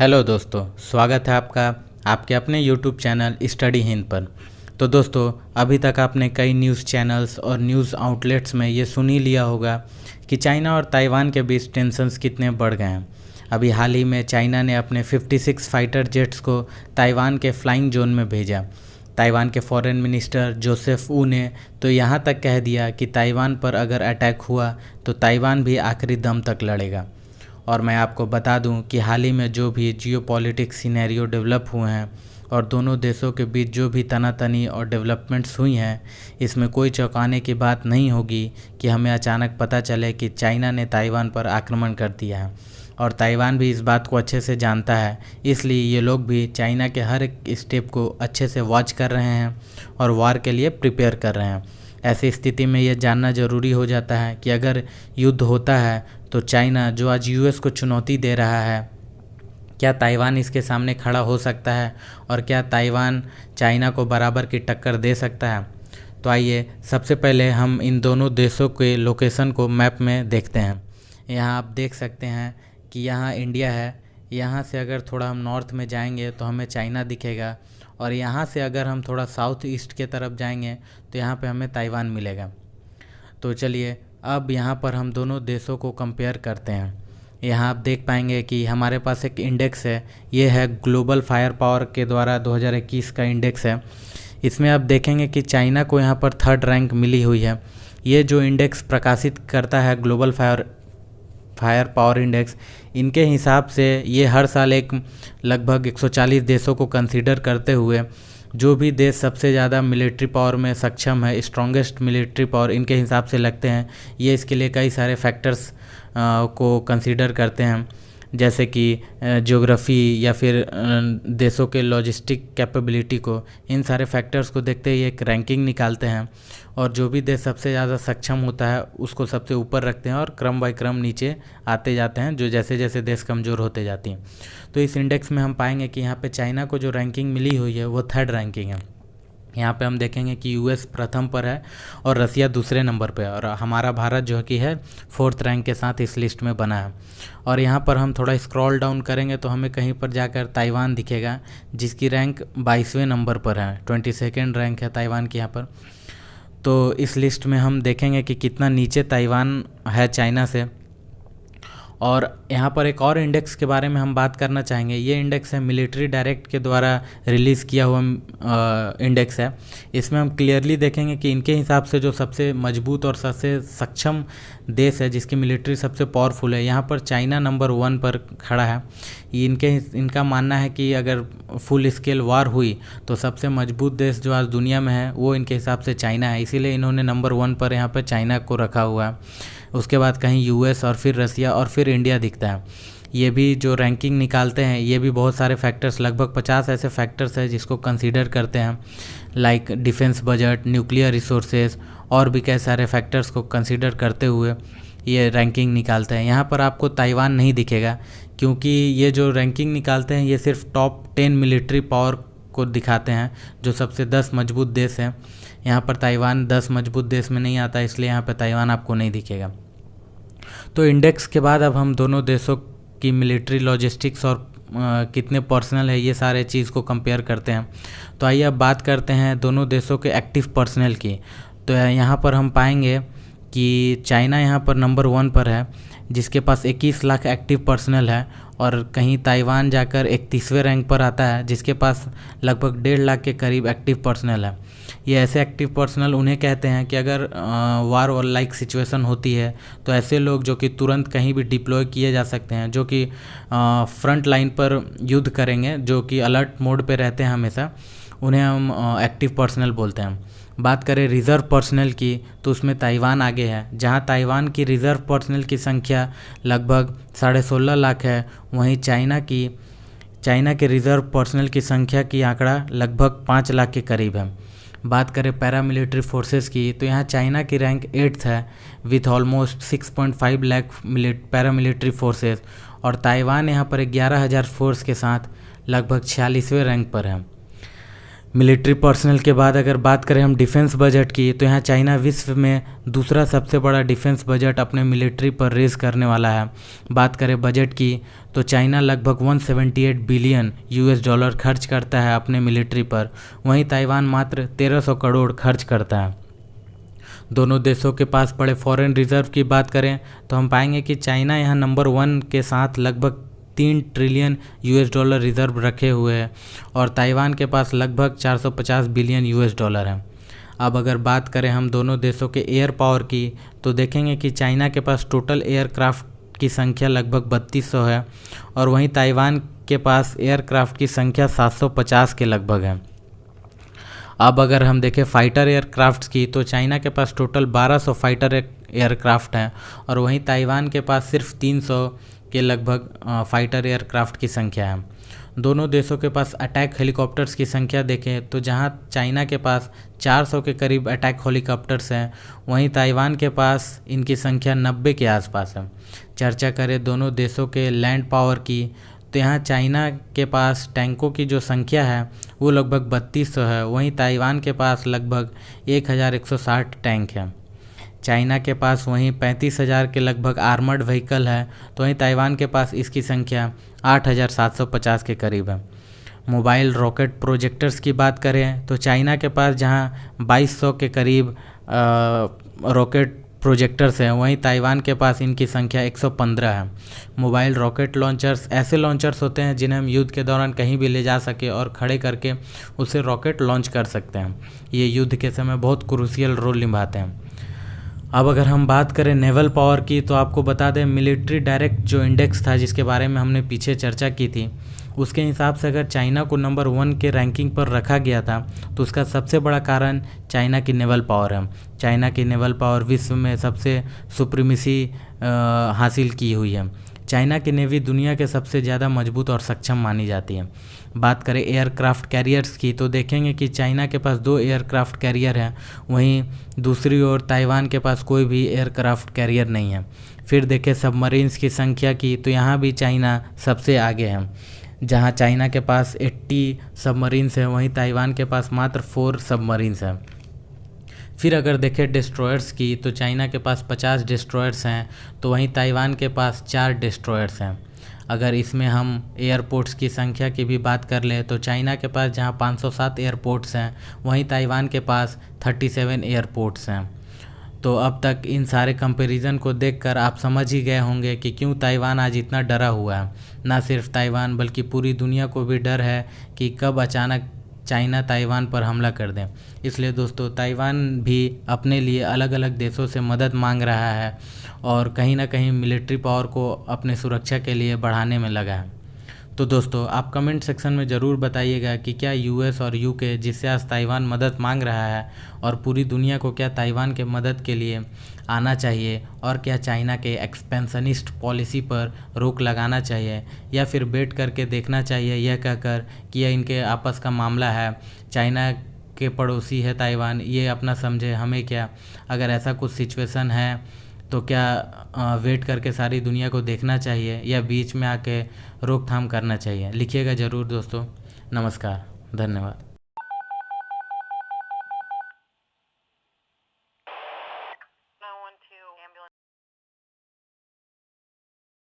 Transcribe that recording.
Hello दोस्तों, स्वागत है आपका आपके अपने यूट्यूब चैनल स्टडी हिंद पर। तो दोस्तों, अभी तक आपने कई न्यूज़ चैनल्स और न्यूज़ आउटलेट्स में ये सुन ही लिया होगा कि चाइना और ताइवान के बीच टेंशन्स कितने बढ़ गए हैं। अभी हाल ही में चाइना ने अपने 56 फाइटर जेट्स को ताइवान के फ्लाइंग जोन में भेजा। ताइवान के फॉरेन मिनिस्टर जोसेफ वू ने तो यहाँ तक कह दिया कि ताइवान पर अगर अटैक हुआ तो ताइवान भी आखिरी दम तक लड़ेगा। और मैं आपको बता दूं कि हाल ही में जो भी जियोपॉलिटिक्स सिनेरियो डेवलप हुए हैं और दोनों देशों के बीच जो भी तनातनी और डेवलपमेंट्स हुई हैं, इसमें कोई चौंकाने की बात नहीं होगी कि हमें अचानक पता चले कि चाइना ने ताइवान पर आक्रमण कर दिया है। और ताइवान भी इस बात को अच्छे से जानता है, इसलिए ये लोग भी चाइना के हर एक स्टेप को अच्छे से वॉच कर रहे हैं और वार के लिए प्रिपेयर कर रहे हैं। ऐसी स्थिति में यह जानना ज़रूरी हो जाता है कि अगर युद्ध होता है तो चाइना जो आज यूएस को चुनौती दे रहा है, क्या ताइवान इसके सामने खड़ा हो सकता है और क्या ताइवान चाइना को बराबर की टक्कर दे सकता है। तो आइए सबसे पहले हम इन दोनों देशों के लोकेशन को मैप में देखते हैं। यहाँ आप देख सकते हैं कि यहाँ इंडिया है। यहाँ से अगर थोड़ा हम नॉर्थ में जाएंगे तो हमें चाइना दिखेगा, और यहाँ से अगर हम थोड़ा साउथ ईस्ट के तरफ जाएंगे तो यहाँ पे हमें ताइवान मिलेगा। तो चलिए अब यहाँ पर हम दोनों देशों को कंपेयर करते हैं। यहाँ आप देख पाएंगे कि हमारे पास एक इंडेक्स है, ये है ग्लोबल फायर पावर के द्वारा 2021 का इंडेक्स है। इसमें आप देखेंगे कि चाइना को यहाँ पर 3rd रैंक मिली हुई है। ये जो इंडेक्स प्रकाशित करता है ग्लोबल फायर पावर इंडेक्स, इनके हिसाब से ये हर साल एक लगभग 140 देशों को कंसीडर करते हुए जो भी देश सबसे ज़्यादा मिलिट्री पावर में सक्षम है, स्ट्रॉन्गेस्ट मिलिट्री पावर इनके हिसाब से लगते हैं। ये इसके लिए कई सारे फैक्टर्स को कंसीडर करते हैं, जैसे कि ज्योग्राफी या फिर देशों के लॉजिस्टिक कैपेबिलिटी को। इन सारे फैक्टर्स को देखते ही एक रैंकिंग निकालते हैं और जो भी देश सबसे ज़्यादा सक्षम होता है उसको सबसे ऊपर रखते हैं और क्रम बाय क्रम नीचे आते जाते हैं जो जैसे जैसे देश कमज़ोर होते जाती हैं। तो इस इंडेक्स में हम पाएंगे कि यहाँ पे चाइना को जो रैंकिंग मिली हुई है वो 3rd रैंकिंग है। यहाँ पे हम देखेंगे कि यूएस प्रथम पर है और रसिया दूसरे नंबर पे है, और हमारा भारत जो कि है 4th रैंक के साथ इस लिस्ट में बना है। और यहाँ पर हम थोड़ा स्क्रॉल डाउन करेंगे तो हमें कहीं पर जाकर ताइवान दिखेगा, जिसकी रैंक 22वें नंबर पर है। 22nd रैंक है ताइवान की यहाँ पर। तो इस लिस्ट में हम देखेंगे कि कितना नीचे ताइवान है चाइना से। और यहाँ पर एक और इंडेक्स के बारे में हम बात करना चाहेंगे। ये इंडेक्स है मिलिट्री डायरेक्ट के द्वारा रिलीज़ किया हुआ इंडेक्स है। इसमें हम क्लियरली देखेंगे कि इनके हिसाब से जो सबसे मजबूत और सबसे सक्षम देश है, जिसकी मिलिट्री सबसे पावरफुल है, यहाँ पर चाइना नंबर 1 पर खड़ा है। इनका मानना है कि अगर फुल स्केल वार हुई तो सबसे मजबूत देश जो आज दुनिया में है वो इनके हिसाब से चाइना है, इसीलिए इन्होंने नंबर 1 पर यहाँ पर चाइना को रखा हुआ है। उसके बाद कहीं यूएस और फिर रसिया और फिर इंडिया दिखता है। ये भी जो रैंकिंग निकालते हैं ये भी बहुत सारे फैक्टर्स, लगभग 50 ऐसे फैक्टर्स हैं जिसको कंसीडर करते हैं, like defence budget, nuclear resources और भी कई सारे फैक्टर्स को कंसीडर करते हुए ये रैंकिंग निकालते हैं। यहाँ पर आपको ताइवान नहीं दिखेगा, क्योंकि ये जो रैंकिंग निकालते हैं ये सिर्फ टॉप 10 मिलिट्री पावर को दिखाते हैं, जो सबसे 10 मजबूत देश हैं। यहाँ पर ताइवान 10 मजबूत देश में नहीं आता, इसलिए यहाँ पर ताइवान आपको नहीं दिखेगा। तो इंडेक्स के बाद अब हम दोनों देशों की मिलिट्री लॉजिस्टिक्स और कितने पर्सनल है ये सारे चीज़ को कंपेयर करते हैं। तो आइए अब बात करते हैं दोनों देशों के एक्टिव पर्सनल की। तो यहाँ पर हम पाएंगे कि चाइना यहाँ पर नंबर 1 पर है, जिसके पास 21 लाख एक्टिव पर्सनल है, और कहीं ताइवान जाकर 31वें रैंक पर आता है, जिसके पास लगभग 1.5 लाख के करीब एक्टिव पर्सनल है। ये ऐसे एक्टिव पर्सनल उन्हें कहते हैं कि अगर वार और लाइक सिचुएशन होती है तो ऐसे लोग जो कि तुरंत कहीं भी डिप्लॉय किए जा सकते हैं, जो कि फ्रंट लाइन पर युद्ध करेंगे, जो कि अलर्ट मोड पे रहते हैं हमेशा, उन्हें हम एक्टिव पर्सनल बोलते हैं। बात करें रिज़र्व पर्सनल की तो उसमें ताइवान आगे है, जहां ताइवान की रिज़र्व पर्सनल की संख्या लगभग 16.5 लाख है। वहीं चाइना के रिज़र्व पर्सनल की संख्या की आंकड़ा लगभग 5 लाख के करीब है। बात करें पैरामिलिट्री फोर्सेस की तो यहाँ चाइना की रैंक 8th है with almost 6.5 lakh paramilitary forces, और ताइवान यहाँ पर 11,000 फोर्स के साथ लगभग 46वें रैंक पर है। मिलिट्री पर्सनल के बाद अगर बात करें हम डिफेंस बजट की, तो यहाँ चाइना विश्व में दूसरा सबसे बड़ा डिफेंस बजट अपने मिलिट्री पर रेज करने वाला है। बात करें बजट की, तो चाइना लगभग 178 बिलियन US डॉलर खर्च करता है अपने मिलिट्री पर, वहीं ताइवान मात्र 1300 करोड़ खर्च करता है। दोनों देशों के पास पड़े फॉरेन रिजर्व की बात करें तो हम पाएंगे कि चाइना यहाँ नंबर 1 के साथ लगभग 3 ट्रिलियन US डॉलर रिजर्व रखे हुए हैं और ताइवान के पास लगभग 450 बिलियन US डॉलर है। अब अगर बात करें हम दोनों देशों के एयर पावर की, तो देखेंगे कि चाइना के पास टोटल एयरक्राफ्ट की संख्या लगभग 3200 है और वहीं ताइवान के पास एयरक्राफ्ट की संख्या 750 के लगभग है। अब अगर हम देखें फाइटर एयरक्राफ्ट्स की, तो चाइना के पास टोटल 1200 फाइटर एयरक्राफ्ट हैं और वहीं ताइवान के पास सिर्फ 300 के लगभग फाइटर एयरक्राफ्ट की संख्या है। दोनों देशों के पास अटैक हेलीकॉप्टर्स की संख्या देखें तो जहां चाइना के पास 400 के करीब अटैक हेलीकॉप्टर्स हैं, वहीं ताइवान के पास इनकी संख्या 90 के आसपास है। चर्चा करें दोनों देशों के लैंड पावर की, तो यहाँ चाइना के पास टैंकों की जो संख्या है वो लगभग 3200 है, वहीं ताइवान के पास लगभग 1160 टैंक है। चाइना के पास वहीं 35,000 के लगभग आर्मर्ड व्हीकल है, तो वहीं ताइवान के पास इसकी संख्या 8,750 के करीब है। मोबाइल रॉकेट प्रोजेक्टर्स की बात करें तो चाइना के पास जहां 2200 के करीब रॉकेट प्रोजेक्टर्स हैं, वहीं ताइवान के पास इनकी संख्या 115 है। मोबाइल रॉकेट लॉन्चर्स ऐसे लॉन्चर्स होते हैं जिन्हें हम युद्ध के दौरान कहीं भी ले जा सके और खड़े करके उससे रॉकेट लॉन्च कर सकते हैं। ये युद्ध के समय बहुत क्रूशियल रोल निभाते हैं। अब अगर हम बात करें नेवल पावर की, तो आपको बता दें मिलिट्री डायरेक्ट जो इंडेक्स था जिसके बारे में हमने पीछे चर्चा की थी, उसके हिसाब से अगर चाइना को नंबर 1 के रैंकिंग पर रखा गया था तो उसका सबसे बड़ा कारण चाइना की नेवल पावर है। चाइना की नेवल पावर विश्व में सबसे सुप्रीमेसी हासिल की हुई है। चाइना की नेवी दुनिया के सबसे ज़्यादा मजबूत और सक्षम मानी जाती है। बात करें एयरक्राफ्ट कैरियर्स की, तो देखेंगे कि चाइना के पास 2 एयरक्राफ्ट कैरियर हैं, वहीं दूसरी ओर ताइवान के पास कोई भी एयरक्राफ्ट कैरियर नहीं है। फिर देखें सबमरीन्स की संख्या की, तो यहाँ भी चाइना सबसे आगे है। जहाँ चाइना के पास 80 सबमरीन्स हैं, वहीं ताइवान के पास मात्र 4 सबमरीन्स हैं। फिर अगर देखें डिस्ट्रॉयर्स की, तो चाइना के पास 50 डिस्ट्रॉयर्स हैं, तो वहीं ताइवान के पास 4 डिस्ट्रॉयर्स हैं। अगर इसमें हम एयरपोर्ट्स की संख्या की भी बात कर लें तो चाइना के पास जहां 507 एयरपोर्ट्स हैं, वहीं ताइवान के पास 37 एयरपोर्ट्स हैं। तो अब तक इन सारे कंपैरिजन को देखकर आप समझ ही गए होंगे कि क्यों ताइवान आज इतना डरा हुआ है। ना सिर्फ ताइवान बल्कि पूरी दुनिया को भी डर है कि कब अचानक चाइना ताइवान पर हमला कर दें। इसलिए दोस्तों ताइवान भी अपने लिए अलग अलग देशों से मदद मांग रहा है और कहीं ना कहीं मिलिट्री पावर को अपने सुरक्षा के लिए बढ़ाने में लगा है। तो दोस्तों आप कमेंट सेक्शन में ज़रूर बताइएगा कि क्या US और UK जिससे आज ताइवान मदद मांग रहा है और पूरी दुनिया को क्या ताइवान के मदद के लिए आना चाहिए और क्या चाइना के एक्सपेंशनिस्ट पॉलिसी पर रोक लगाना चाहिए या फिर वेट करके देखना चाहिए यह कहकर कि यह इनके आपस का मामला है, चाइना के पड़ोसी है ताइवान, ये अपना समझे हमें क्या। अगर ऐसा कुछ सिचुएशन है तो क्या वेट करके सारी दुनिया को देखना चाहिए या बीच में आके रोकथाम करना चाहिए? लिखिएगा ज़रूर दोस्तों। नमस्कार, धन्यवाद।